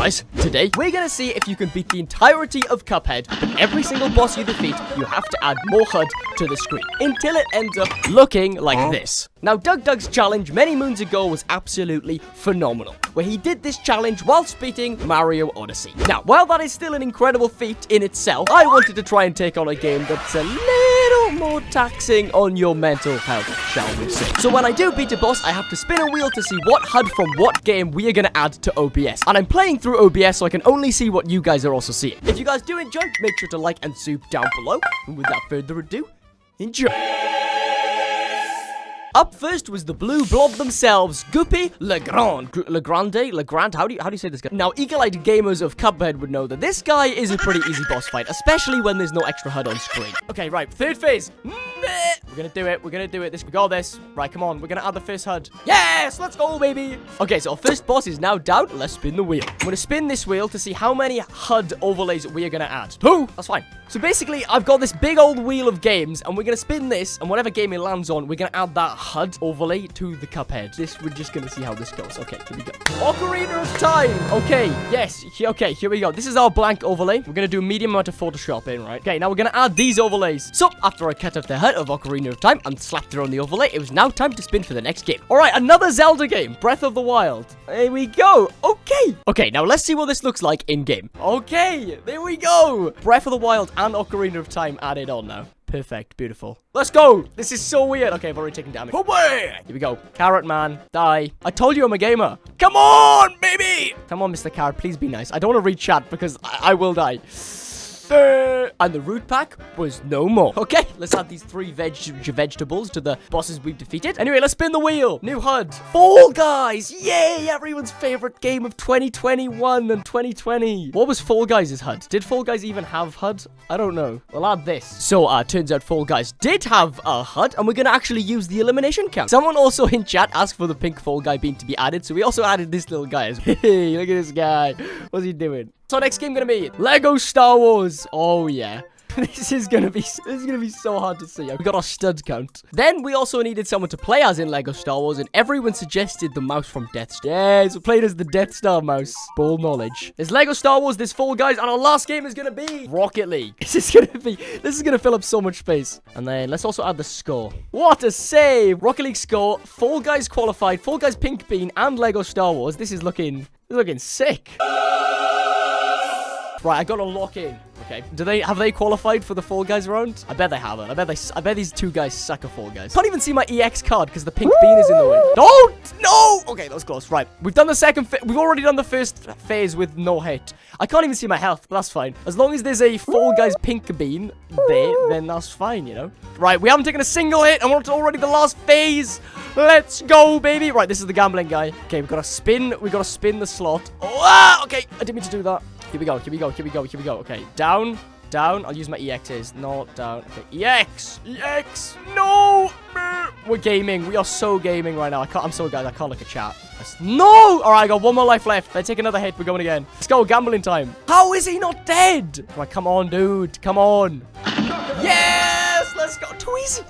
guys, today we're gonna see if you can beat the entirety of Cuphead, but every single boss you defeat, you have to add more HUD to the screen, until it ends up looking like this. Now, DougDougs' challenge many moons ago was absolutely phenomenal, where he did this challenge whilst beating Mario Odyssey. Now, while that is still an incredible feat in itself, I wanted to try and take on a game that's a little more taxing on your mental health, shall we say. So when I do beat a boss, I have to spin a wheel to see what HUD from what game we are going to add to OBS. And I'm playing through OBS, so I can only see what you guys are also seeing. If you guys do enjoy, make sure to like and sub down below. And without further ado, enjoy. Up first was the blue blob themselves, Guppy Legrand. How do you say this guy? Now, eagle-eyed gamers of Cuphead would know that this guy is a pretty easy boss fight, especially when there's no extra HUD on screen. Okay, right, third phase. We're gonna do it. We got this. Right, come on. We're gonna add the first HUD. Yes, let's go, baby. Okay, so our first boss is now down. Let's spin the wheel. I'm gonna spin this wheel to see how many HUD overlays we are gonna add. 2. That's fine. So basically, I've got this big old wheel of games, and we're gonna spin this, and whatever game it lands on, we're gonna add that HUD overlay to the Cuphead. We're just gonna see how this goes. Okay, here we go. Ocarina of Time. Okay, yes. Okay, here we go. This is our blank overlay. We're gonna do a medium amount of Photoshop in, right? Okay, now we're gonna add these overlays. So, after I cut out the HUD of Ocarina of Time and slapped it on the overlay, it was now time to spin for the next game. All right, another Zelda game, Breath of the Wild. Here we go. Okay, now let's see what this looks like in game. Okay, there we go. Breath of the Wild and Ocarina of Time added on now. Perfect. Beautiful. Let's go. This is so weird. Okay, I've already taken damage. Oh, boy. Here we go. Carrot man. Die. I told you I'm a gamer. Come on, baby. Come on, Mr. Carrot. Please be nice. I don't want to read chat because I will die. And the root pack was no more. Okay, let's add these 3 vegetables to the bosses we've defeated. Anyway, let's spin the wheel. New HUD. Fall Guys. Yay, everyone's favorite game of 2021 and 2020. What was Fall Guys' HUD? Did Fall Guys even have HUD? I don't know. We'll add this. So, turns out Fall Guys did have a HUD, and we're going to actually use the elimination count. Someone also in chat asked for the pink Fall Guy bean to be added, so we also added this little guy as well. Hey, look at this guy. What's he doing? So next game gonna be Lego Star Wars. Oh yeah. This is gonna be so hard to see. We got our stud count. Then we also needed someone to play as in Lego Star Wars, and everyone suggested the mouse from Death Star. Yeah, so played as the Death Star mouse. Ball knowledge. There's Lego Star Wars, there's Fall Guys, and our last game is gonna be Rocket League. This is gonna fill up so much space. And then let's also add the score. What a save! Rocket League score, Fall Guys qualified, Fall Guys Pink Bean, and Lego Star Wars. This is looking sick. Right, I gotta lock in. Okay. Have they qualified for the Fall Guys round? I bet they haven't. I bet these 2 guys suck at Fall Guys. Can't even see my EX card because the pink bean is in the way. Don't! No! Okay, that was close. Right. We've done the second we've already done the first phase with no hit. I can't even see my health, but that's fine. As long as there's a Fall Guys pink bean there, then that's fine, you know? Right, we haven't taken a single hit, and we're already the last phase. Let's go, baby. Right, this is the gambling guy. Okay, we've got to spin the slot. Oh, okay. I didn't mean to do that. Here we go. Okay, down. I'll use my EXs. No, down. Okay, EX. No. We're gaming. We are so gaming right now. I'm so guys. I can't look at chat. No. All right, I got 1 more life left. If I take another hit, we're going again. Let's go. Gambling time. How is he not dead? Right, come on, dude. Come on. Yes. Let's go. Too easy.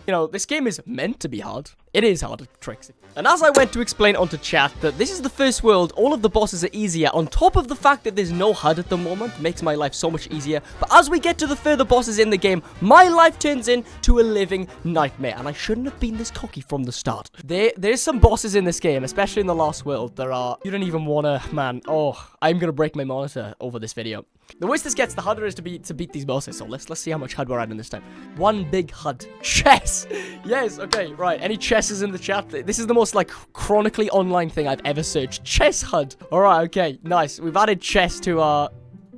You know, this game is meant to be hard. It is hard, tricks. And as I went to explain onto chat that this is the first world, all of the bosses are easier, on top of the fact that there's no HUD at the moment, makes my life so much easier. But as we get to the further bosses in the game, my life turns into a living nightmare. And I shouldn't have been this cocky from the start. There's some bosses in this game, especially in the last world. You don't even want to, man. Oh, I'm going to break my monitor over this video. The worse this gets, the harder it is to beat these bosses. So let's see how much HUD we're adding this time. 1 big HUD. Chess. Yes, okay, right. Any chesses in the chat? This is the most, like, chronically online thing I've ever searched. Chess HUD. All right, okay, nice. We've added chess to our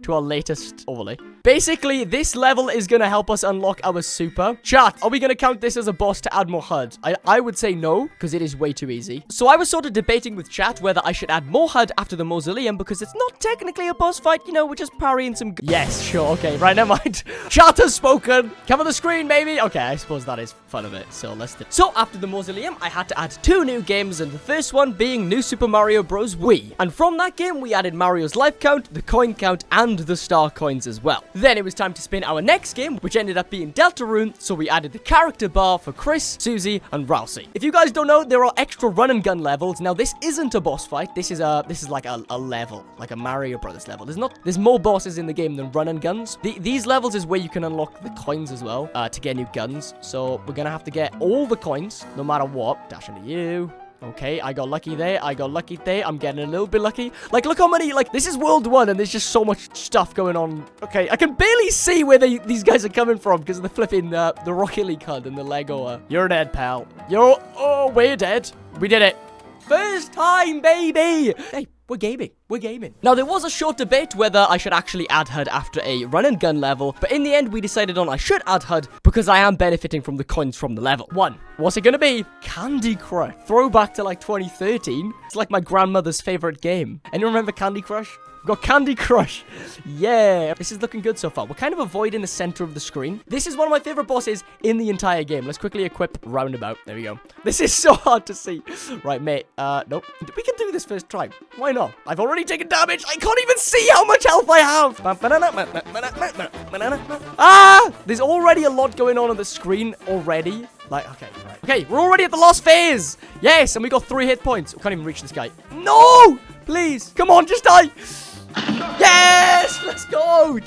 latest overlay. Basically, this level is going to help us unlock our super. Chat, are we going to count this as a boss to add more HUD? I would say no, because it is way too easy. So I was sort of debating with chat whether I should add more HUD after the mausoleum, because it's not technically a boss fight, you know, we're just parrying some... Yes, sure, okay, right, never mind. Chat has spoken. Cover the screen, baby. Okay, I suppose that is fun of it, so let's do it. So after the mausoleum, I had to add 2 new games, and the first one being New Super Mario Bros. Wii. And from that game, we added Mario's life count, the coin count, and the star coins as well. Then it was time to spin our next game, which ended up being Deltarune, so we added the character bar for Chris, Susie, and Rousey. If you guys don't know, there are extra run and gun levels. Now, this isn't a boss fight. This is like a level, like a Mario Brothers level. There's more bosses in the game than run and guns. These levels is where you can unlock the coins as well, to get new guns. So we're gonna have to get all the coins, no matter what. Dash into you. Okay, I got lucky there. I got lucky there. I'm getting a little bit lucky. Like, look how many, like, this is World 1, and there's just so much stuff going on. Okay, I can barely see where these guys are coming from because of the flipping, the Rocket League HUD and the Lego. You're dead, pal. Oh, we're dead. We did it. First time, baby. Hey, we're gaming. We're gaming. Now, there was a short debate whether I should actually add HUD after a run and gun level, but in the end, we decided on I should add HUD because I am benefiting from the coins from the level. One, what's it gonna be? Candy Crush. Throwback to like 2013. It's like my grandmother's favorite game. Anyone remember Candy Crush? We've got Candy Crush. Yeah. This is looking good so far. We're kind of avoiding the center of the screen. This is one of my favorite bosses in the entire game. Let's quickly equip Roundabout. There we go. This is so hard to see. Right, mate. Nope. We can do this first try. Why not? I've already taken damage. I can't even see how much health I have. Ah! There's already a lot going on the screen already. Like, okay, right. Okay, we're already at the last phase. Yes, and we got 3 hit points. We can't even reach this guy. No! Please. Come on, just die. Yes! Let's go!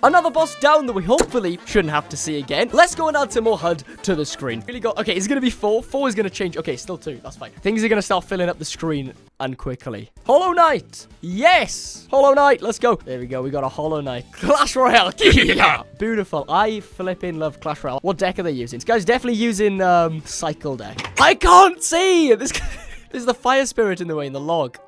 Another boss down that we hopefully shouldn't have to see again. Let's go and add some more HUD to the screen. Really go. Okay, it's going to be 4. 4 is going to change. Okay, still 2. That's fine. Things are going to start filling up the screen and quickly. Hollow Knight. Yes! Hollow Knight. Let's go. There we go. We got a Hollow Knight. Clash Royale. Beautiful. I flipping love Clash Royale. What deck are they using? This guy's definitely using Cycle deck. I can't see! This is the fire spirit in the way in the log.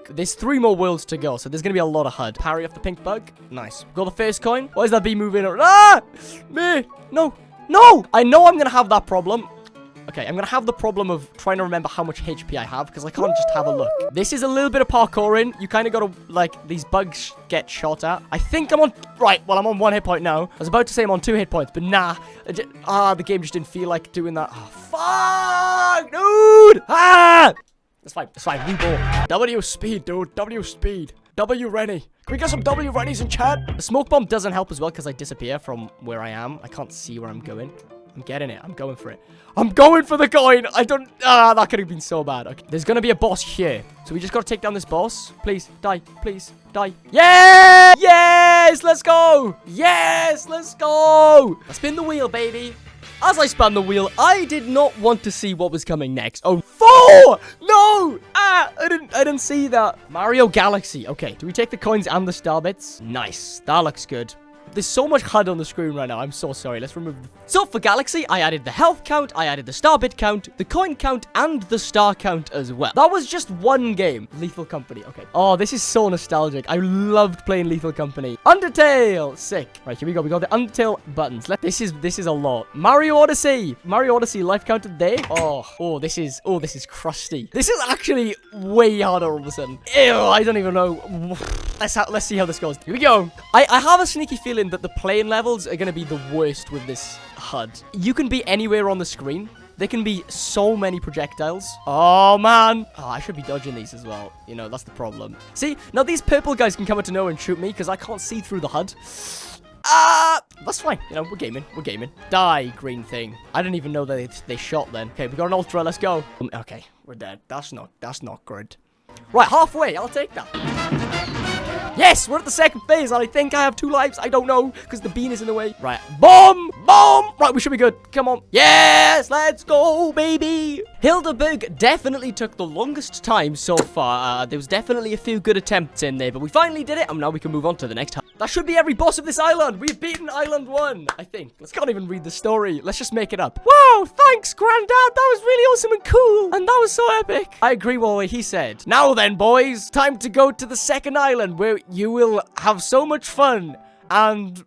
There's 3 more worlds to go, so there's going to be a lot of HUD. Parry off the pink bug. Nice. Got the first coin. Why is that bee moving around? Ah! Me! No! No! I know I'm going to have that problem. Okay, I'm going to have the problem of trying to remember how much HP I have, because I can't just have a look. This is a little bit of parkouring. You kind of got to, like, these bugs get shot at. I think I'm on... Right, well, I'm on 1 hit point now. I was about to say I'm on 2 hit points, but nah. The game just didn't feel like doing that. Oh, fuck! Dude! Ah! That's fine. That's fine. We ball. W speed, dude. W speed. W Reni. Can we get some W Renis in chat? The smoke bomb doesn't help as well because I disappear from where I am. I can't see where I'm going. I'm getting it. I'm going for it. I'm going for the coin. I don't... that could have been so bad. Okay. There's going to be a boss here. So we just got to take down this boss. Please, die. Please, die. Yeah! Yes! Let's go! Yes! Let's go! Spin the wheel, baby. As I spun the wheel, I did not want to see what was coming next. Oh, 4! No! Ah, I didn't see that. Mario Galaxy. Okay, do we take the coins and the star bits? Nice. That looks good. There's so much HUD on the screen right now. I'm so sorry. Let's remove the... So for Galaxy, I added the health count, I added the star bit count, the coin count, and the star count as well. That was just one game. Lethal Company. Okay. Oh, this is so nostalgic. I loved playing Lethal Company. Undertale. Sick. Right, here we go. We got the Undertale buttons. This is a lot. Mario Odyssey. Mario Odyssey life counted there. Oh, this is crusty. This is actually way harder all of a sudden. Ew, I don't even know. Let's see how this goes. Here we go. I have a sneaky feeling that the playing levels are going to be the worst with this HUD. You can be anywhere on the screen. There can be so many projectiles. Oh, man. Oh, I should be dodging these as well. You know, that's the problem. See, now these purple guys can come out to nowhere and shoot me because I can't see through the HUD. That's fine. You know, we're gaming. We're gaming. Die, green thing. I didn't even know that they shot then. Okay, we got an ultra. Let's go. Okay, we're dead. That's not good. Right, halfway. I'll take that. Yes, we're at the second phase, and I think I have 2 lives. I don't know, because the bean is in the way. Right. Bomb! Bomb! Right, we should be good. Come on. Yes, let's go, baby. Hildeberg definitely took the longest time so far. There was definitely a few good attempts in there, but we finally did it, and now we can move on to the next. That should be every boss of this island. We've beaten Island 1, I think. Let's can't even read the story. Let's just make it up. Wow, thanks, Granddad. That was really awesome and cool, and that was so epic. I agree with what he said. Now then, boys, time to go to the second island, where you will have so much fun and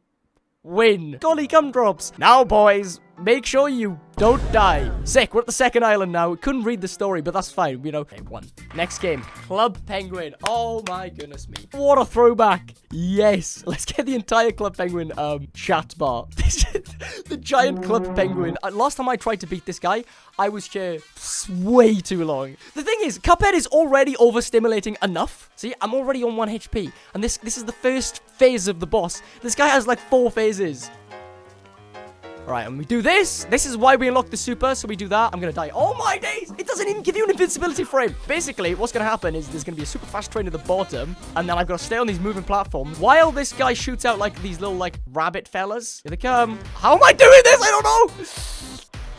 win. Golly gumdrops. Now, boys, Make sure you don't die. Sick. We're at the second island now. We couldn't read the story, but that's fine. You know. Okay, one. Next game. Club Penguin. Oh my goodness me. What a throwback. Yes. Let's get the entire Club Penguin chat bar. This is the giant Club Penguin. Last time I tried to beat this guy, I was here way too long. The thing is, Cuphead is already overstimulating enough. See, I'm already on 1 HP. And this is the first phase of the boss. This guy has like 4 phases. Alright, and we do this. This is why we unlock the super, so we do that. I'm gonna die. Oh my days! It doesn't even give you an invincibility frame. Basically, what's gonna happen is there's gonna be a super fast train at the bottom, and then I've got to stay on these moving platforms while this guy shoots out like these little like rabbit fellas. Here they come. How am I doing this? I don't know!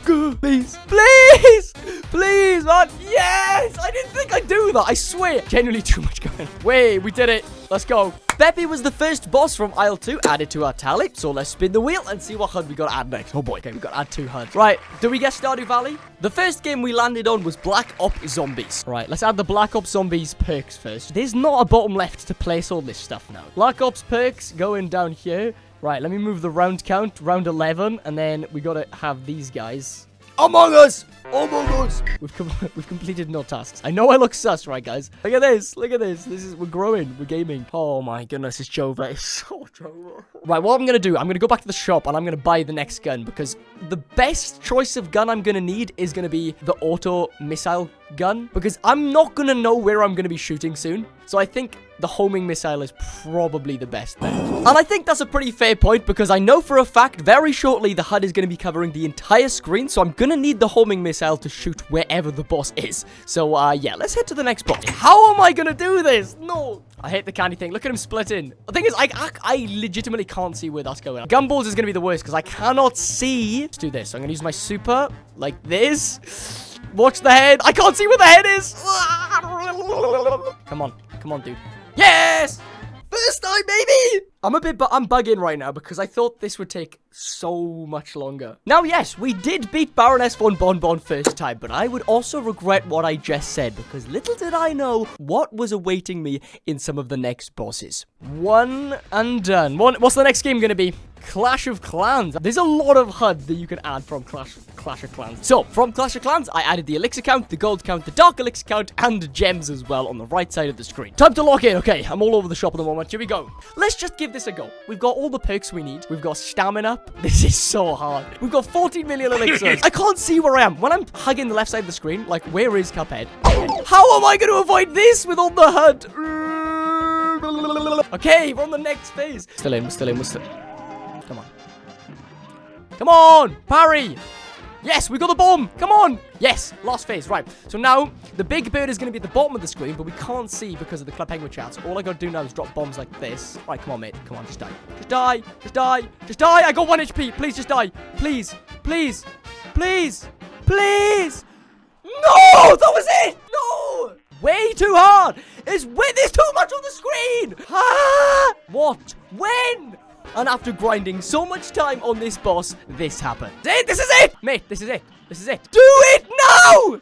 Please, please, please, man. Yes! I didn't think I'd do that. I swear. Genuinely too much going on. Wait, we did it. Let's go. Peppy was the first boss from Isle 2 added to our tally. So let's spin the wheel and see what HUD we got to add next. Oh boy. Okay, we got to add 2 HUDs. Right. Do we get Stardew Valley? The first game we landed on was Black Ops Zombies. Right. Let's add the Black Ops Zombies perks first. There's not a bottom left to place all this stuff now. Black Ops perks going down here. Right, let me move the round count, round 11, and then we gotta have these guys. Among Us! Among Us! We've completed no tasks. I know I look sus, right, guys? Look at this, look at this. We're growing, we're gaming. Oh my goodness, it's Jova. It's so Jova. Right, what I'm gonna do, I'm gonna go back to the shop and I'm gonna buy the next gun because the best choice of gun I'm gonna need is gonna be the auto missile gun because I'm not gonna know where I'm gonna be shooting soon. So I think the homing missile is probably the best bet. And I think that's a pretty fair point because I know for a fact very shortly the HUD is going to be covering the entire screen. So I'm going to need the homing missile to shoot wherever the boss is. So yeah, let's head to the next boss. How am I going to do this? No. I hate the candy thing. Look at him splitting. The thing is, I legitimately can't see where that's going on. Gumballs is going to be the worst because I cannot see. Let's do this. So I'm going to use my super like this. Watch the head. I can't see where the head is. Come on. Come on, dude. Yes! First time, baby! I'm bugging right now because I thought this would take so much longer. Now, yes, we did beat Baroness von Bonbon first time, but I would also regret what I just said because little did I know what was awaiting me in some of the next bosses. One and done. What's the next game going to be? Clash of Clans. There's a lot of HUD that you can add from Clash of Clans. So, from Clash of Clans, I added the elixir count, the gold count, the dark elixir count, and gems as well on the right side of the screen. Time to lock in. Okay, I'm all over the shop at the moment. Here we go. Let's just give this a go. We've got all the perks we need. We've got stamina. This is so hard. We've got 14 million elixirs. I can't see where I am. When I'm hugging the left side of the screen, like, where is Cuphead? How am I going to avoid this with all the HUD? Okay, we're on the next phase. Still in. Come on. Come on! Parry! Yes, we got the bomb! Come on! Yes, last phase. Right. So now, the big bird is going to be at the bottom of the screen, but we can't see because of the Club Penguin chat. So all I got to do now is drop bombs like this. Right, come on, mate. Come on, just die. Just die! Just die! Just die! I got 1 HP! Please, just die! Please! Please! Please! Please! No! That was it! No! Way too hard! There's too much on the screen! Ah! What? When? And after grinding so much time on this boss, this happened. This is it! Mate, this is it. This is it. Do it now!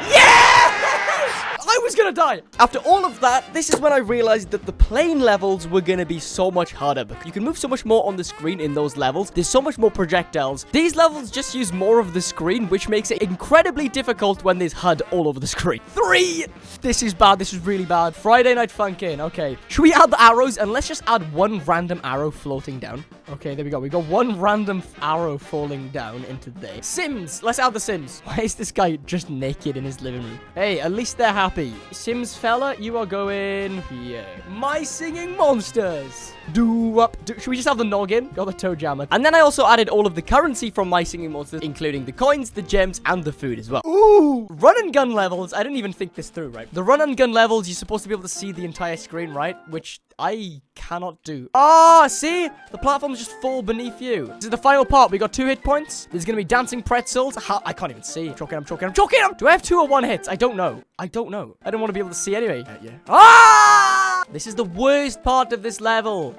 Yes! I was gonna die. After all of that, this is when I realized that the plane levels were gonna be so much harder. Because you can move so much more on the screen in those levels. There's so much more projectiles. These levels just use more of the screen, which makes it incredibly difficult when there's HUD all over the screen. 3! This is bad. This is really bad. Friday Night Funkin'. Okay. Should we add the arrows? And let's just add 1 random arrow floating down. Okay, there we go. We got 1 random arrow falling down into there. Sims. Let's add the Sims. Why is this guy just naked in his living room? Hey, at least they're happy. Sims fella, you are going here. My Singing Monsters. Should we just have the noggin? Got the toe jammer. And then I also added all of the currency from My Singing Monsters, including the coins, the gems, and the food as well. Ooh! Run and gun levels. I didn't even think this through, right? The run and gun levels, you're supposed to be able to see the entire screen, right? Which I cannot do. Ah, see? The platforms just fall beneath you. This is the final part. We got 2 hit points. There's going to be dancing pretzels. I can't even see. I'm choking. Do I have 2 or 1 hits? I don't know. I don't want to be able to see anyway. Yeah. Ah! This is the worst part of this level.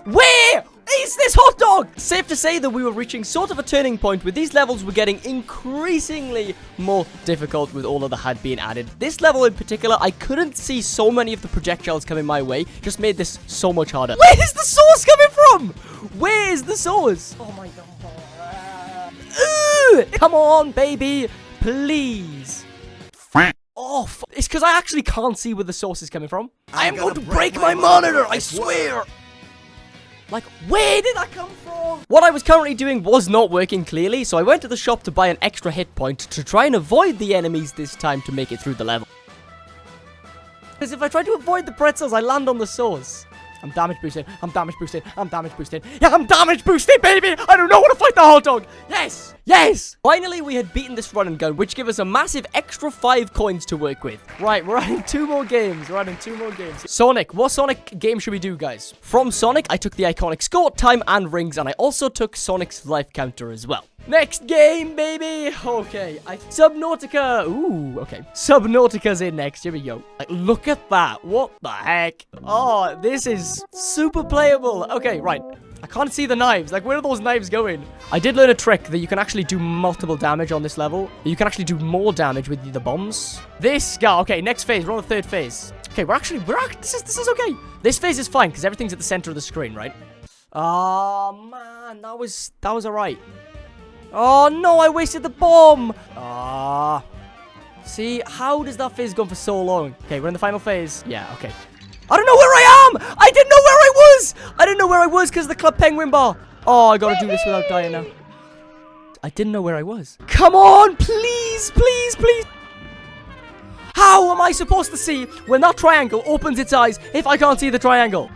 Where is this hot dog? Safe to say that we were reaching sort of a turning point with these levels were getting increasingly more difficult with all of the HUD being added. This level in particular, I couldn't see so many of the projectiles coming my way. Just made this so much harder. Where is the sauce coming from? Where is the sauce? Oh my god. Come on, baby. Please. Oh, it's because I actually can't see where the sauce is coming from. I am going to break my monitor, I swear. Like, where did that come from? What I was currently doing was not working clearly, so I went to the shop to buy an extra hit point to try and avoid the enemies this time to make it through the level. Because if I try to avoid the pretzels, I land on the sauce. I'm damage boosted. I'm damage boosted. I'm damage boosted. Yeah, I'm damage boosted, baby. I don't know how to fight the hot dog. Yes. Yes. Finally, we had beaten this run and gun, which gave us a massive extra 5 coins to work with. Right, we're adding 2 more games. Sonic. What Sonic game should we do, guys? From Sonic, I took the iconic score, time, and rings, and I also took Sonic's life counter as well. Next game, baby. Okay, Subnautica. Ooh, okay. Subnautica's in next. Here we go. Like, look at that. What the heck? Oh, this is super playable. Okay, right. I can't see the knives. Like, where are those knives going? I did learn a trick that you can actually do multiple damage on this level. You can actually do more damage with the bombs. This guy. Okay, next phase. We're on the 3rd phase. Okay, this is okay. This phase is fine because everything's at the center of the screen, right? Oh, man. That was all right. Oh, no, I wasted the bomb. Ah. See, how does that phase go on for so long? Okay, we're in the final phase. Yeah, okay. I don't know where I am. I didn't know where I was. I didn't know where I was because of the Club Penguin bar. Oh, I got to do this without dying now. I didn't know where I was. Come on, please, please, please. How am I supposed to see when that triangle opens its eyes if I can't see the triangle?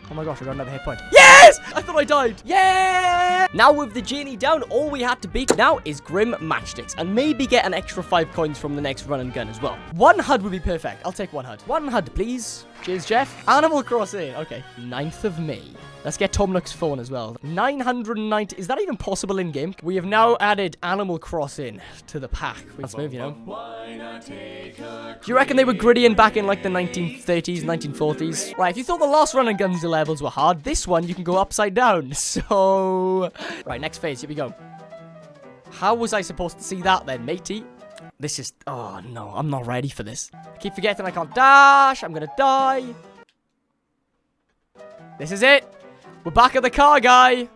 Oh my gosh, I got another hit point. Yes! I thought I died. Yeah! Now with the genie down, all we had to beat now is Grim Matchsticks and maybe get an extra 5 coins from the next run and gun as well. 1 HUD would be perfect. I'll take 1 HUD. 1 HUD, please. Cheers, Jeff. Animal Crossing. Okay. 9th of May. Let's get Tom Nook's phone as well. 990. Is that even possible in game? We have now added Animal Crossing to the pack. Let's move, you know. Do you reckon they were grittying back in like the 1930s, 1940s? Right, if you thought the last run and guns levels were hard, this one you can go upside down. So, right, next phase. Here we go. How was I supposed to see that then, matey? This is... Oh, no. I'm not ready for this. I keep forgetting I can't dash. I'm gonna die. This is it. We're back at the car, guy.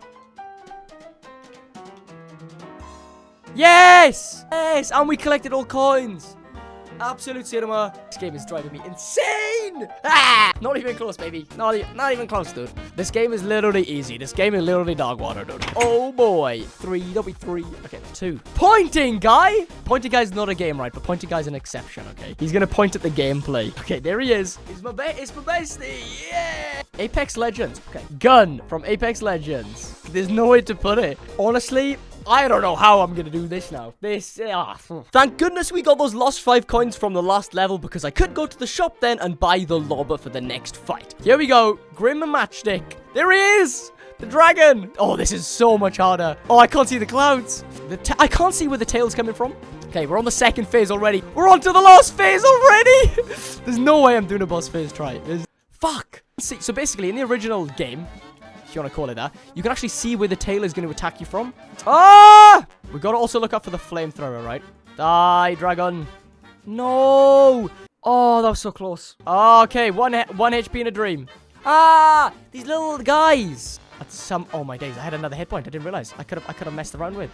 Yes! Yes! And we collected all coins. Absolute cinema. This game is driving me insane. Ah! Not even close, baby. Not even close, dude. This game is literally easy. This game is literally dog water, dude. Oh, boy. 3. There'll be 3. Okay, 2. Pointing guy. Pointing guy's not a game, right? But pointing guy's an exception, okay? He's going to point at the gameplay. Okay, there he is. It's my bestie. Yeah! Apex Legends. Okay. Gun from Apex Legends. There's no way to put it. Honestly... I don't know how I'm going to do this now. Thank goodness we got those lost 5 coins from the last level because I could go to the shop then and buy the lobber for the next fight. Here we go. Grim Matchstick. There he is. The dragon. Oh, this is so much harder. Oh, I can't see the clouds. I can't see where the tail's coming from. Okay, we're on the 2nd phase already. We're on to the last phase already. There's no way I'm doing a boss phase try. Fuck. See, so basically in the original game... if you want to call it that, you can actually see where the tail is going to attack you from. Ah! We've got to also look out for the flamethrower, right? Die, dragon. No! Oh, that was so close. Okay, one HP in a dream. Ah! These little guys. That's some... Oh, my days. I had another hit point. I didn't realize. I could have messed around with.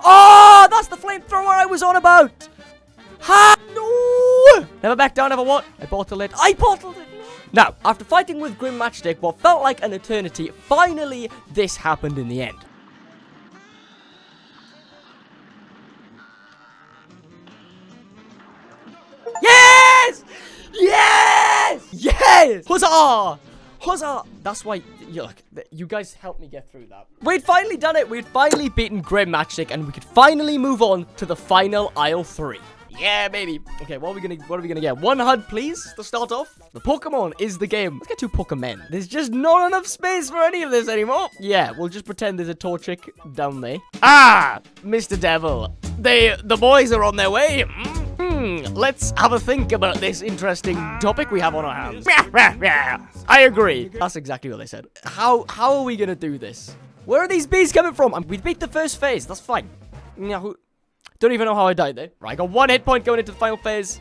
Oh! That's the flamethrower I was on about! Ha! No! Never back down, never what? I bottled it. Now, after fighting with Grim Matchstick what felt like an eternity, finally, this happened in the end. Yes! Yes! Yes! Huzzah! Huzzah! That's why, look, you guys helped me get through that. We'd finally done it. We'd finally beaten Grim Matchstick, and we could finally move on to the final aisle 3. Yeah, baby. Okay, what are we gonna get? 1 HUD, please, to start off. The Pokemon is the game. Let's get 2 Pokemon. There's just not enough space for any of this anymore. Yeah, we'll just pretend there's a Torchic down there. Ah, Mr. Devil. The boys are on their way. Let's have a think about this interesting topic we have on our hands. I agree. That's exactly what they said. How are we gonna do this? Where are these bees coming from? We beat the first phase. That's fine. Don't even know how I died there. Right, I got 1 hit point going into the final phase.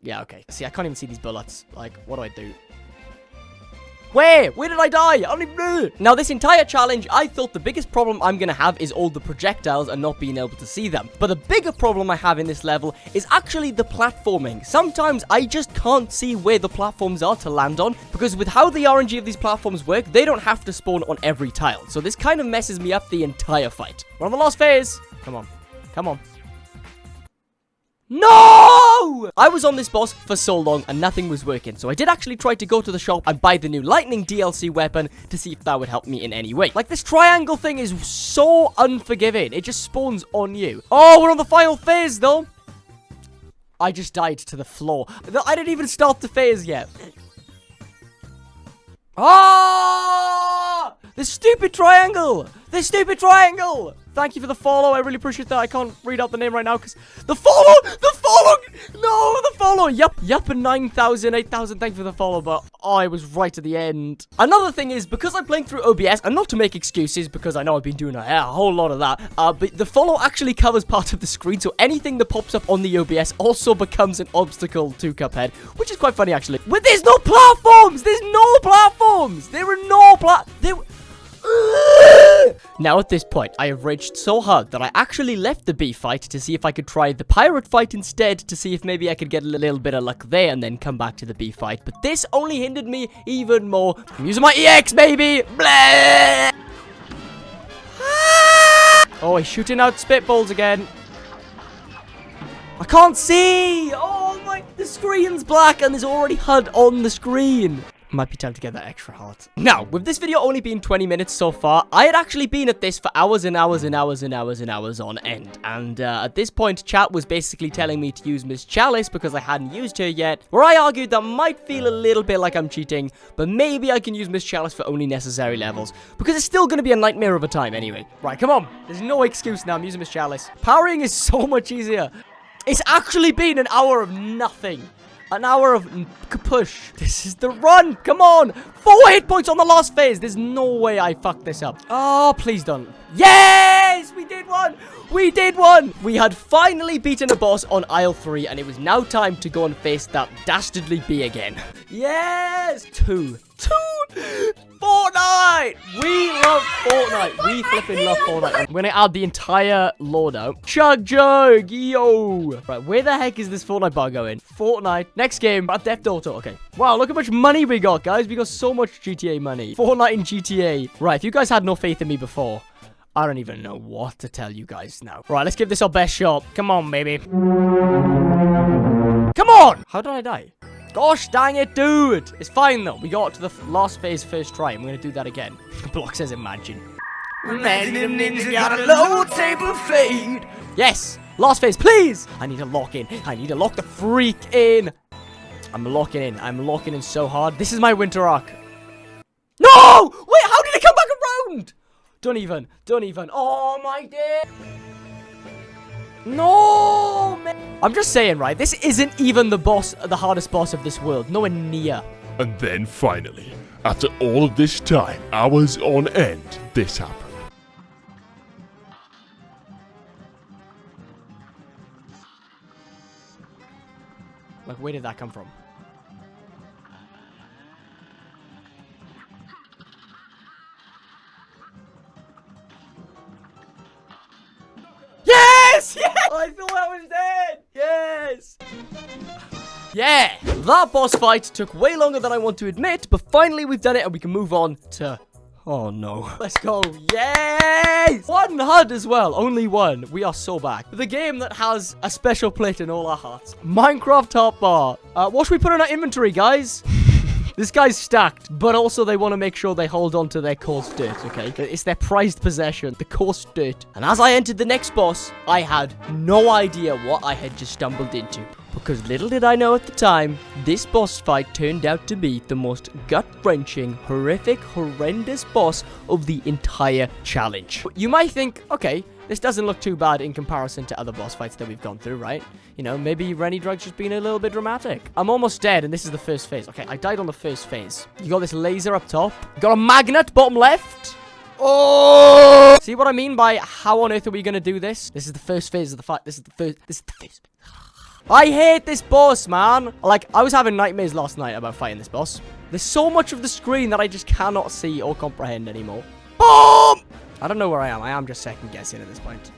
Yeah, okay. See, I can't even see these bullets. Like, what do I do? Where did I die? I don't even know. Now, this entire challenge, I thought the biggest problem I'm going to have is all the projectiles and not being able to see them. But the bigger problem I have in this level is actually the platforming. Sometimes I just can't see where the platforms are to land on, because with how the RNG of these platforms work, they don't have to spawn on every tile. So this kind of messes me up the entire fight. We're on the last phase. Come on. Come on. No! I was on this boss for so long and nothing was working, so I did actually try to go to the shop and buy the new lightning DLC weapon to see if that would help me in any way. Like, this triangle thing is so unforgiving. It just spawns on you. Oh, we're on the final phase, though. I just died to the floor. I didn't even start the phase yet. Ah! This stupid triangle! This stupid triangle! Thank you for the follow. I really appreciate that. I can't read out the name right now because the follow! No, the follow! Yup, and 9,000, 8,000. Thank you for the follow, but I was right at the end. Another thing is, because I'm playing through OBS, and not to make excuses, because I know I've been doing a whole lot of that, but the follow actually covers part of the screen, so anything that pops up on the OBS also becomes an obstacle to Cuphead, which is quite funny, actually. But there's no platforms! There's no platforms! There are no Now at this point, I have raged so hard that I actually left the bee fight to see if I could try the pirate fight instead, to see if maybe I could get a little bit of luck there and then come back to the bee fight. But this only hindered me even more. I'm using my EX, baby! Blah! Oh, he's shooting out spitballs again. I can't see! Oh my, the screen's black and there's already HUD on the screen. Might be time to get that extra heart. Now, with this video only being 20 minutes so far, I had actually been at this for hours and hours and hours and hours and hours on end. And at this point, chat was basically telling me to use Miss Chalice because I hadn't used her yet, where I argued that might feel a little bit like I'm cheating, but maybe I can use Miss Chalice for only necessary levels, because it's still going to be a nightmare of a time anyway. Right, come on. There's no excuse now. I'm using Miss Chalice. Powering is so much easier. It's actually been an hour of nothing. An hour of push. This is the run. Come on. 4 hit points on the last phase. There's no way I fucked this up. Oh, please don't. Yes! We did one. We did one. We had finally beaten a boss on aisle 3, and it was now time to go and face that dastardly bee again. Yes! 2. Fortnite! We love Fortnite. We flipping love Fortnite. I'm gonna add the entire loadout. Chug jug, yo! Right, where the heck is this Fortnite bar going? Fortnite. Next game. At Theft Auto. Okay. Wow, look how much money we got, guys. We got so much GTA money. Fortnite and GTA. Right, if you guys had no faith in me before, I don't even know what to tell you guys now. Right, let's give this our best shot. Come on, baby. Come on! How did I die? Gosh dang it, dude. It's fine, though. We got to the last phase first try. I'm going to do that again. The block says imagine. Imagine a ninja got a low table fade. Yes. Last phase, please. I need to lock in. I need to lock the freak in. I'm locking in. I'm locking in so hard. This is my winter arc. No! Wait, how did it come back around? Don't even. Oh, my day. No, man. I'm just saying, right? This isn't even the hardest boss of this world. Nowhere near. And then finally, after all of this time, hours on end, this happened. Like, where did that come from? Yes! Yes! I thought I was dead! Yes! Yeah! That boss fight took way longer than I want to admit, but finally we've done it and we can move on to... Oh no. Let's go. Yes! 1 HUD as well. Only 1. We are so back. The game that has a special place in all our hearts. Minecraft hotbar. What should we put in our inventory, guys? This guy's stacked, but also they want to make sure they hold on to their coarse dirt, okay? It's their prized possession, the coarse dirt. And as I entered the next boss, I had no idea what I had just stumbled into. Because little did I know at the time, this boss fight turned out to be the most gut-wrenching, horrific, horrendous boss of the entire challenge. You might think, okay, This doesn't look too bad in comparison to other boss fights that we've gone through, right? You know, maybe Reni Drug's just being a little bit dramatic. I'm almost dead, and this is the first phase. Okay, I died on the first phase. You got this laser up top. You got a magnet bottom left. Oh! See what I mean by how on earth are we going to do this? This is the first phase of the fight. This is the first. I hate this boss, man. Like, I was having nightmares last night about fighting this boss. There's so much of the screen that I just cannot see or comprehend anymore. Boom! I don't know where I am. I am just second guessing at this point.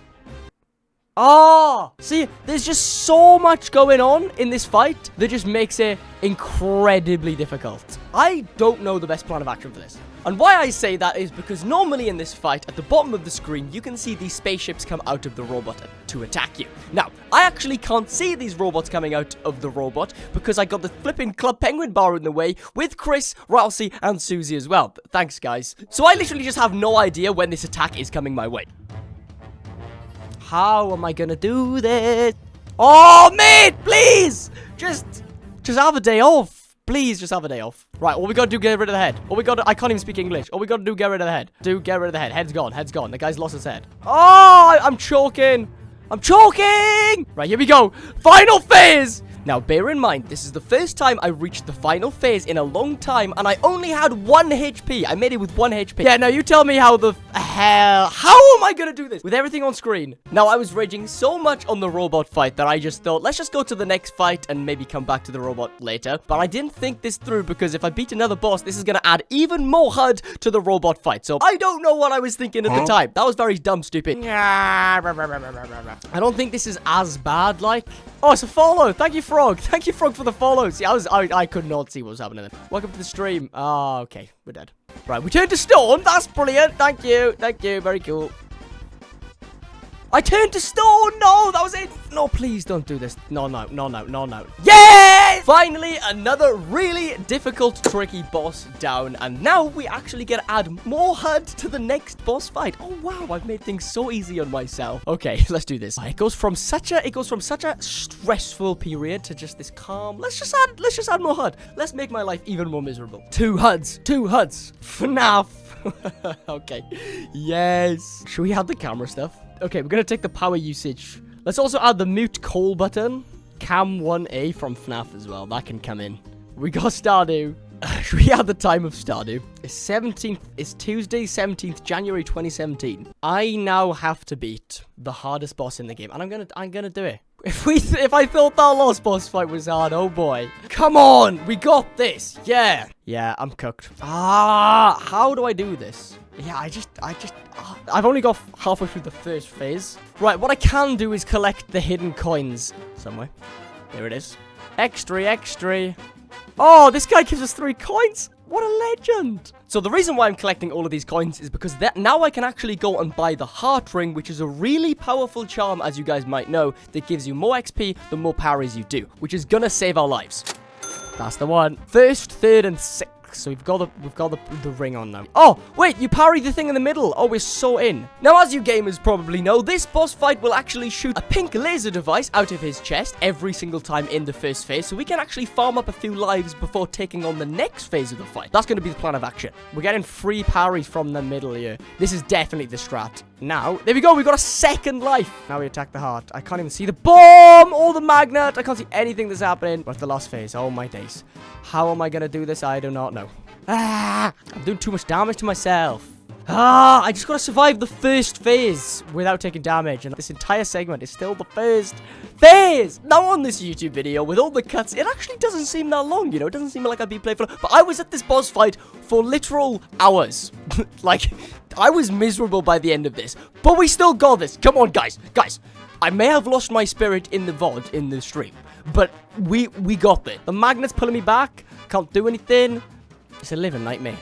Oh! See, there's just so much going on in this fight that just makes it incredibly difficult. I don't know the best plan of action for this. And why I say that is because normally in this fight, at the bottom of the screen, you can see these spaceships come out of the robot to attack you. Now, I actually can't see these robots coming out of the robot because I got the flipping Club Penguin bar in the way with Chris, Ralsei, and Susie as well. Thanks, guys. So I literally just have no idea when this attack is coming my way. How am I gonna do this? Oh, mate, please! Just have a day off. Please, just have a day off. Right, all we gotta do, get rid of the head. I can't even speak English. All we gotta do, get rid of the head. Get rid of the head. Head's gone, head's gone. The guy's lost his head. Oh, I'm choking. I'm choking! Right, here we go. Final phase! Now, bear in mind, this is the first time I reached the final phase in a long time, and I only had 1 HP. I made it with 1 HP. Yeah, now you tell me how the hell... How am I gonna do this with everything on screen? Now, I was raging so much on the robot fight that I just thought, let's just go to the next fight and maybe come back to the robot later. But I didn't think this through because if I beat another boss, this is gonna add even more HUD to the robot fight. So, I don't know what I was thinking at the time. That was very dumb, stupid. I don't think this is as bad, like... Oh, it's a follow. Thank you, Frog. Thank you, Frog, for the follow. See, I could not see what was happening there. Welcome to the stream. Oh, okay. We're dead. Right, we turned to stone. That's brilliant. Thank you. Thank you. Very cool. I turned to stone. No, that was it. No, please don't do this. No. Yay! Finally, another really difficult, tricky boss down. And now we actually get to add more HUD to the next boss fight. Oh, wow. I've made things so easy on myself. Okay, let's do this. It goes from such a stressful period to just this calm. Let's just add more HUD. Let's make my life even more miserable. 2 HUDs. FNAF. Okay. Yes. Should we add the camera stuff? Okay, we're gonna take the power usage. Let's also add the mute Kahl button. Cam 1A from FNAF as well. That can come in. We got Stardew. Should we add the time of Stardew? It's Tuesday, 17th January 2017. I now have to beat the hardest boss in the game, and I'm gonna do it. If I thought that last boss fight was hard, oh boy. Come on, we got this. Yeah, I'm cooked. How do I do this? Yeah, I've only got halfway through the first phase. Right, what I can do is collect the hidden coins somewhere. There it is. Extra. Oh, this guy gives us 3 coins. What a legend. So the reason why I'm collecting all of these coins is because now I can actually go and buy the heart ring, which is a really powerful charm, as you guys might know, that gives you more XP the more parries you do, which is gonna save our lives. That's the one. 1st, 3rd, and 6th. So we've got the ring on now. Oh, wait, you parry the thing in the middle. Oh, we're so in. Now, as you gamers probably know, this boss fight will actually shoot a pink laser device out of his chest every single time in the first phase, so we can actually farm up a few lives before taking on the next phase of the fight. That's going to be the plan of action. We're getting free parries from the middle here. This is definitely the strat. Now, there we go. We got a 2nd life. Now we attack the heart. I can't even see the bomb or the magnet. I can't see anything that's happening. What's the last phase? Oh, my days. How am I going to do this? I do not know. I'm doing too much damage to myself. I just got to survive the first phase without taking damage. And this entire segment is still the first phase. Now on this YouTube video, with all the cuts, it actually doesn't seem that long, you know. It doesn't seem like I've been playing for long. But I was at this boss fight for literal hours. Like, I was miserable by the end of this. But we still got this. Come on, guys. Guys, I may have lost my spirit in the VOD, in the stream. But we got this. The magnet's pulling me back. Can't do anything. It's a living nightmare.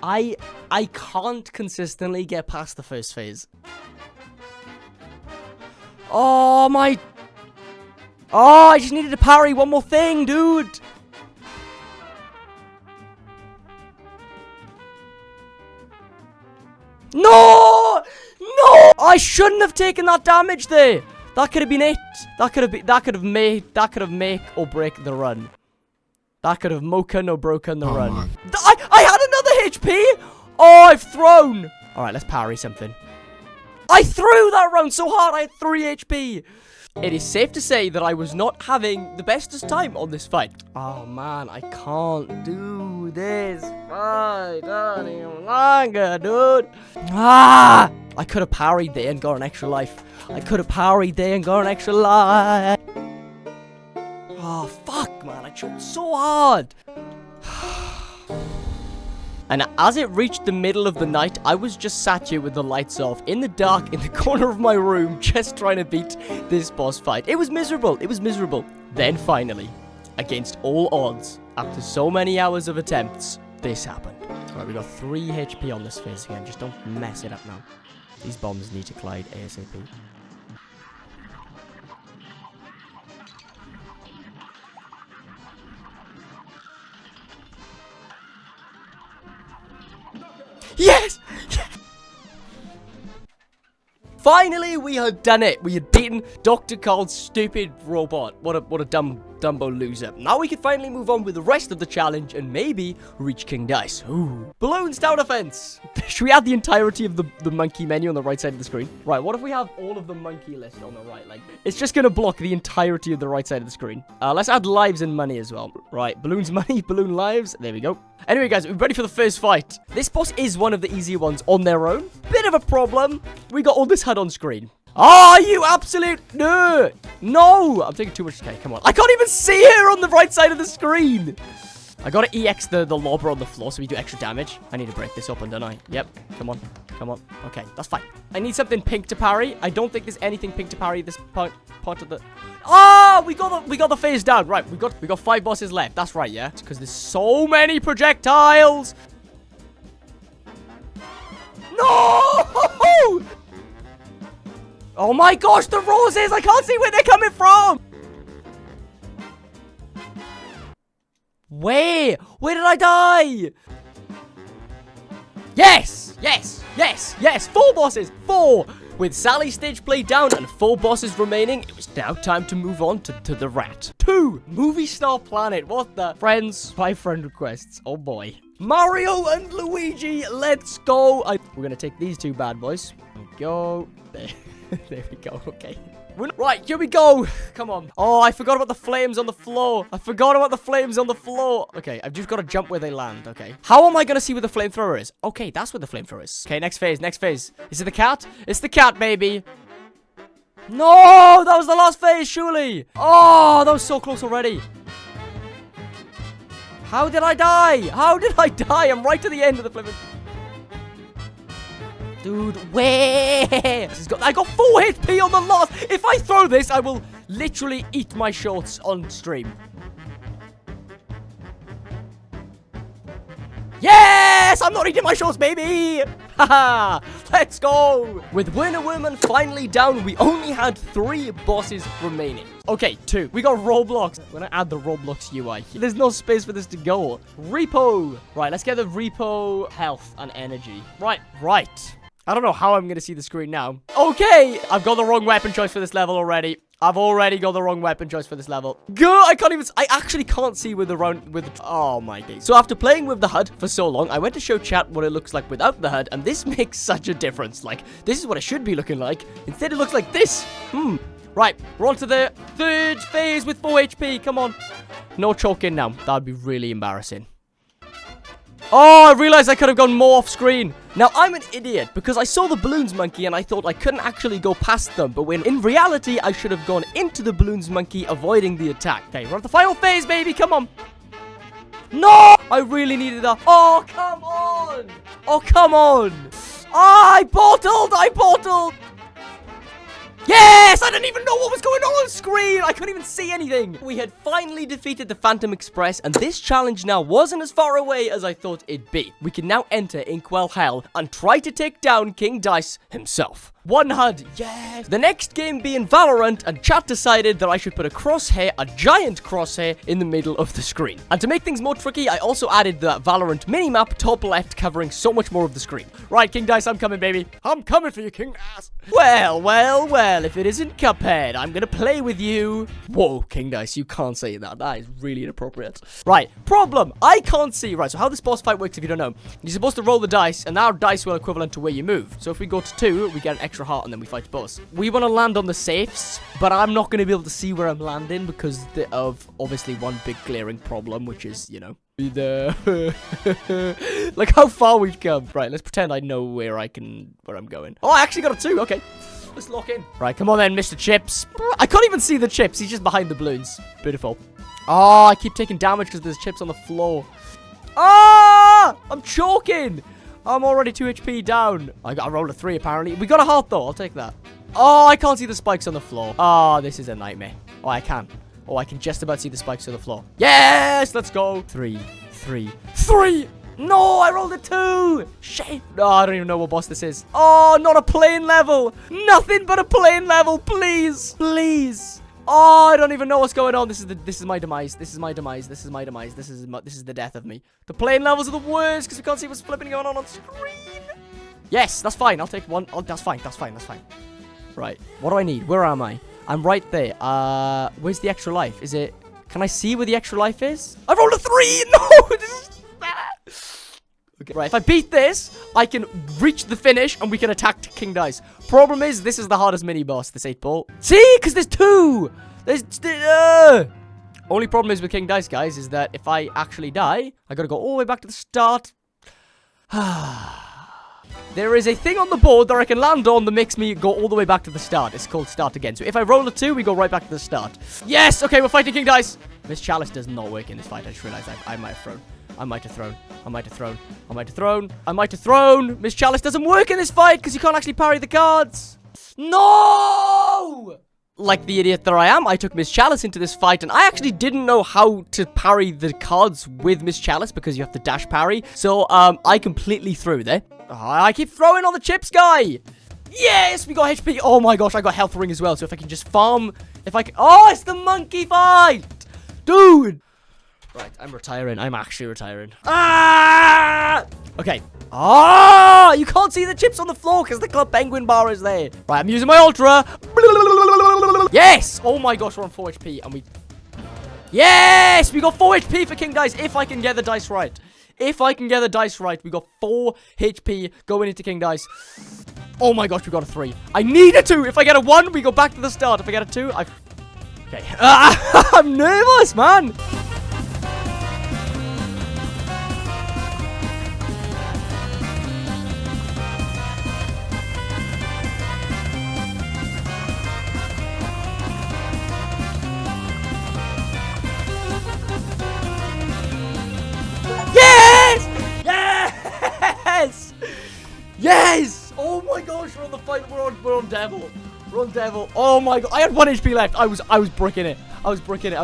I can't consistently get past the first phase. Oh, my... Oh, I just needed to parry one more thing, dude. No! No! I shouldn't have taken that damage there. That could have been it. That could have made or break the run. That could have moken or broken the run. I had another HP! Oh, I've thrown! Alright, let's parry something. I threw that round so hard, I had 3 HP. It is safe to say that I was not having the bestest time on this fight. Oh man, I can't do this fight any longer, dude. Ah! I could have parried there and got an extra life. I could have parried there and got an extra life. Oh, fuck, man. I tried so hard. And as it reached the middle of the night, I was just sat here with the lights off, in the dark, in the corner of my room, just trying to beat this boss fight. It was miserable. It was miserable. Then finally, against all odds, after so many hours of attempts, this happened. Alright, we got 3 HP on this phase again. Just don't mess it up now. These bombs need to collide ASAP. Yes! Finally, we had done it. We had beaten Dr. Kahl's stupid robot. What a Dumbo loser. Now we can finally move on with the rest of the challenge and maybe reach King Dice. Ooh. Balloons tower defense. Should we add the entirety of the monkey menu on the right side of the screen? Right, what if we have all of the monkey list on the right? Like, it's just gonna block the entirety of the right side of the screen. Let's add lives and money as well. Right, balloons, money, balloon lives. There we go. Anyway, guys, we're ready for the first fight. This boss is one of the easier ones on their own. Bit of a problem. We got all this HUD on screen. Oh, you absolute nerd. No, I'm taking too much. Okay, come on. I can't even see her on the right side of the screen. I gotta EX the lobber on the floor so we do extra damage. I need to break this open, don't I? Yep. Come on. Come on. Okay, that's fine. I need something pink to parry. I don't think there's anything pink to parry at this part of the... Oh, we got the phase down. Right, we got 5 bosses left. That's right, yeah? It's because there's so many projectiles. No! Oh my gosh, the roses! I can't see where they're coming from! Where did I die? Yes! Yes! Yes! Yes! 4 bosses! 4! With Sally's stage play down and 4 bosses remaining, it was now time to move on to the rat. 2! Movie Star Planet. What the? Friends, 5 friend requests. Oh boy. Mario and Luigi, let's go! We're gonna take these 2 bad boys. There we go. There we go. Okay. Right, here we go. Come on. Oh, I forgot about the flames on the floor. I forgot about the flames on the floor. Okay, I've just got to jump where they land. Okay. How am I going to see where the flamethrower is? Okay, that's where the flamethrower is. Okay, next phase. Next phase. Is it the cat? It's the cat, baby. No, that was the last phase, surely. Oh, that was so close already. How did I die? How did I die? I'm right to the end of the flamethrower. Dude, where? I got 4 HP on the last. If I throw this, I will literally eat my shorts on stream. Yes! I'm not eating my shorts, baby! Haha! Let's go! With Winner Woman finally down, we only had 3 bosses remaining. Okay, 2. We got Roblox. I'm gonna add the Roblox UI. There's no space for this to go. Repo. Right, let's get the Repo health and energy. Right. I don't know how I'm going to see the screen now. Okay, I've got the wrong weapon choice for this level already. I've already got the wrong weapon choice for this level. I actually can't see with oh my days. So after playing with the HUD for so long, I went to show chat what it looks like without the HUD, and this makes such a difference. Like, this is what it should be looking like. Instead, it looks like this. Right, we're on to the 3rd phase with 4 HP. Come on. No choking now. That would be really embarrassing. Oh, I realized I could have gone more off screen. Now, I'm an idiot because I saw the balloons monkey and I thought I couldn't actually go past them. But when in reality, I should have gone into the balloons monkey, avoiding the attack. Okay, we're at the final phase, baby. Come on. No! I really needed that. Oh, come on. Oh, come on. Oh, I bottled. Yes! I didn't even know what was going on screen! I couldn't even see anything! We had finally defeated the Phantom Express, and this challenge now wasn't as far away as I thought it'd be. We can now enter Inkwell Hell and try to take down King Dice himself. 1 HUD, yes! The next game being Valorant, and chat decided that I should put a crosshair, a giant crosshair, in the middle of the screen. And to make things more tricky, I also added the Valorant minimap top left, covering so much more of the screen. Right, King Dice, I'm coming, baby. I'm coming for you, King Dice. Well, if it isn't Cuphead, I'm gonna play with you. Whoa, King Dice, you can't say that. That is really inappropriate. Right, problem. I can't see. Right, so how this boss fight works, if you don't know, you're supposed to roll the dice, and our dice will equivalent to where you move. So if we go to 2, we get an extra extra heart, and then we fight boss. We want to land on the safes, but I'm not going to be able to see where I'm landing because of obviously one big glaring problem, which is, you know, like how far we've come. Right, let's pretend I know where I'm going. Oh, I actually got a 2. Okay. Let's lock in. Right, come on then, Mr. Chips. I can't even see the chips. He's just behind the balloons. Beautiful. Oh, I keep taking damage because there's chips on the floor. Ah! I'm choking. I'm already 2 HP down. I got a roll of 3, apparently. We got a heart, though. I'll take that. Oh, I can't see the spikes on the floor. Oh, this is a nightmare. Oh, I can. Oh, I can just about see the spikes on the floor. Yes! Let's go. 3, 3, 3! No, I rolled a 2. Shit. No, I don't even know what boss this is. Oh, not a plane level. Nothing but a plane level. Please. Please. Oh, I don't even know what's going on. This is my demise. This is my demise. This is my demise. This is the death of me. The plane levels are the worst because we can't see what's flipping going on screen. Yes, that's fine. I'll take 1. Oh, that's fine. That's fine. That's fine. Right. What do I need? Where am I? I'm right there. Where's the extra life? Is it... Can I see where the extra life is? I rolled a 3. No, this is... Okay. Right, if I beat this, I can reach the finish and we can attack King Dice. Problem is, this is the hardest mini-boss, this 8-ball. See? Because there's 2! There's... Only problem is with King Dice, guys, is that if I actually die, I gotta go all the way back to the start. There is a thing on the board that I can land on that makes me go all the way back to the start. It's called start again. So if I roll a 2, we go right back to the start. Yes! Okay, we're fighting King Dice. Miss Chalice does not work in this fight. I just realized I might have thrown. I might have thrown. I might have thrown. I might have thrown. I might have thrown. Miss Chalice doesn't work in this fight because you can't actually parry the cards. No! Like the idiot that I am, I took Miss Chalice into this fight, and I actually didn't know how to parry the cards with Miss Chalice because you have to dash parry. So, I completely threw there. I keep throwing on the chips, guy. Yes, we got HP. Oh my gosh, I got health ring as well. So if I can just farm, if I can... Oh, it's the monkey fight. Dude. Right, I'm retiring. I'm actually retiring. Ah! Okay. Ah! You can't see the chips on the floor because the Club Penguin bar is there. Right, I'm using my Ultra. Yes! Oh my gosh, we're on 4 HP and we... Yes! We got 4 HP for King Dice if I can get the dice right. If I can get the dice right, we got 4 HP going into King Dice. Oh my gosh, we got a 3. I need a 2. If I get a 1, we go back to the start. If I get a 2, I... Okay. I'm nervous, man. Yes! Yes! Oh my gosh, we're on the fight. We're on Devil. We're on Devil. Oh my god. I had 1 HP left. I was bricking it. I was bricking it.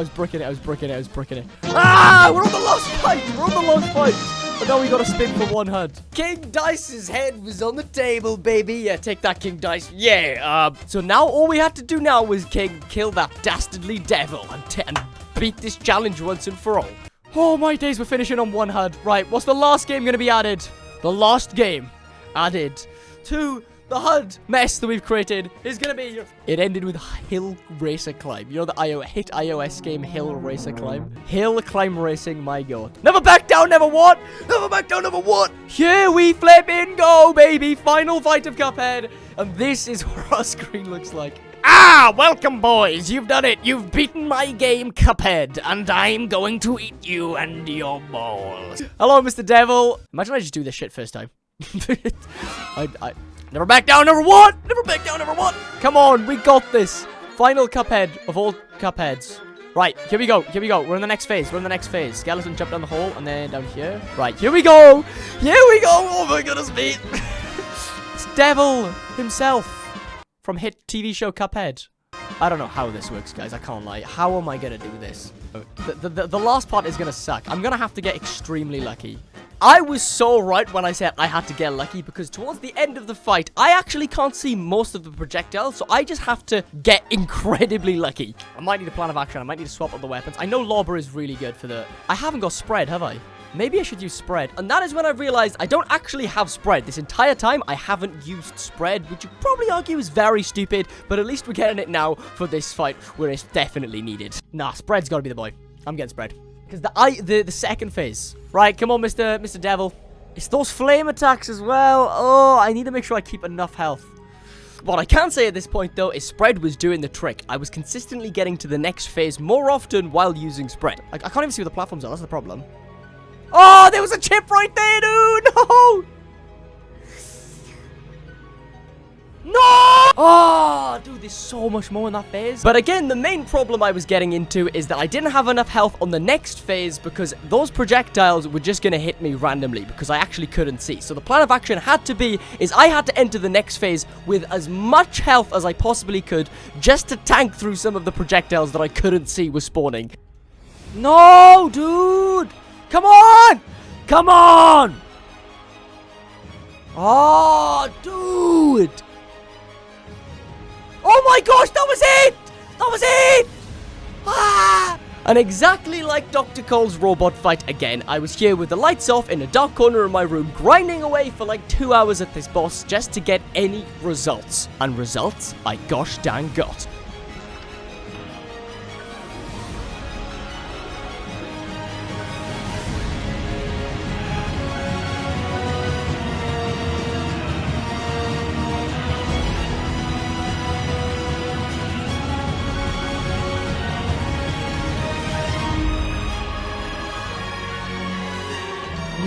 Ah! We're on the last fight. We're on the last fight. But now we got to spin for 1 HUD. King Dice's head was on the table, baby. Yeah, take that, King Dice. Yeah. So now all we had to do now was kill that dastardly devil and beat this challenge once and for all. Oh my days, we're finishing on 1 HUD. Right, what's the last game going to be added? The last game added to the HUD mess that we've created is going to be... It ended with Hill Racer Climb. You know the hit iOS game, Hill Racer Climb? Hill Climb Racing, my god. Never back down, never what? Never back down, never what? Here we flipping go, baby. Final fight of Cuphead. And this is what our screen looks like. Ah, welcome, boys. You've done it. You've beaten my game, Cuphead, and I'm going to eat you and your balls. Hello, Mr. Devil. Imagine I just do this shit first time. I never back down, never what? Never back down, never what? Come on, we got this. Final Cuphead of all Cupheads. Right, here we go. Here we go. We're in the next phase. We're in the next phase. Skeleton jumped down the hole and then down here. Right, here we go. Here we go. Oh my goodness me. It's Devil himself. From hit TV show Cuphead. I don't know how this works, guys. I can't lie. How am I going to do this? The last part is going to suck. I'm going to have to get extremely lucky. I was so right when I said I had to get lucky because towards the end of the fight, I actually can't see most of the projectiles, so I just have to get incredibly lucky. I might need a plan of action. I might need to swap out the weapons. I know Lobber is really good for the... I haven't got spread, have I? Maybe I should use spread. And that is when I realized I don't actually have spread. This entire time, I haven't used spread, which you probably argue is very stupid, but at least we're getting it now for this fight where it's definitely needed. Nah, spread's got to be the boy. I'm getting spread. Because the second phase. Right, come on, Mr. Devil. It's those flame attacks as well. Oh, I need to make sure I keep enough health. What I can say at this point, though, is spread was doing the trick. I was consistently getting to the next phase more often while using spread. I can't even see where the platforms are. That's the problem. Oh, there was a chip right there, dude! No! No! Oh, dude, there's so much more in that phase. But again, the main problem I was getting into is that I didn't have enough health on the next phase because those projectiles were just going to hit me randomly because I actually couldn't see. So the plan of action had to be is I had to enter the next phase with as much health as I possibly could just to tank through some of the projectiles that I couldn't see were spawning. No, dude! Come on! Come on! Oh, dude! Oh my gosh, that was it! That was it! Ah! And exactly like Dr. Kahl's robot fight again, I was here with the lights off in a dark corner of my room, grinding away for like 2 hours at this boss just to get any results. And results I gosh dang got.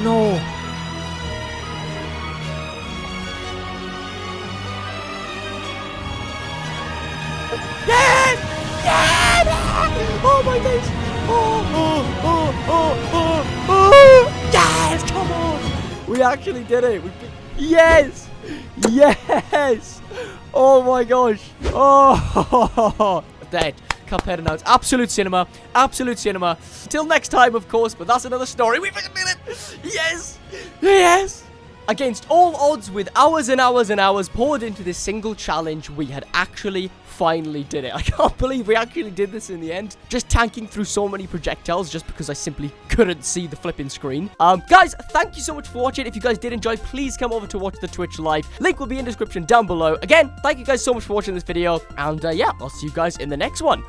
No. Yes! Yes! Oh my gosh! Oh! Yes! Come on! We actually did it! Yes! Yes! Oh my gosh! Oh! Dead. Cuphead announced. Absolute cinema. Absolute cinema. Till next time, of course, but that's another story. We fucking did it! Yes! Yes! Against all odds, with hours and hours and hours poured into this single challenge, we had actually finally did it. I can't believe we actually did this in the end. Just tanking through so many projectiles just because I simply couldn't see the flipping screen. Guys, thank you so much for watching. If you guys did enjoy, please come over to watch the Twitch live. Link will be in the description down below. Again, thank you guys so much for watching this video. And yeah, I'll see you guys in the next one.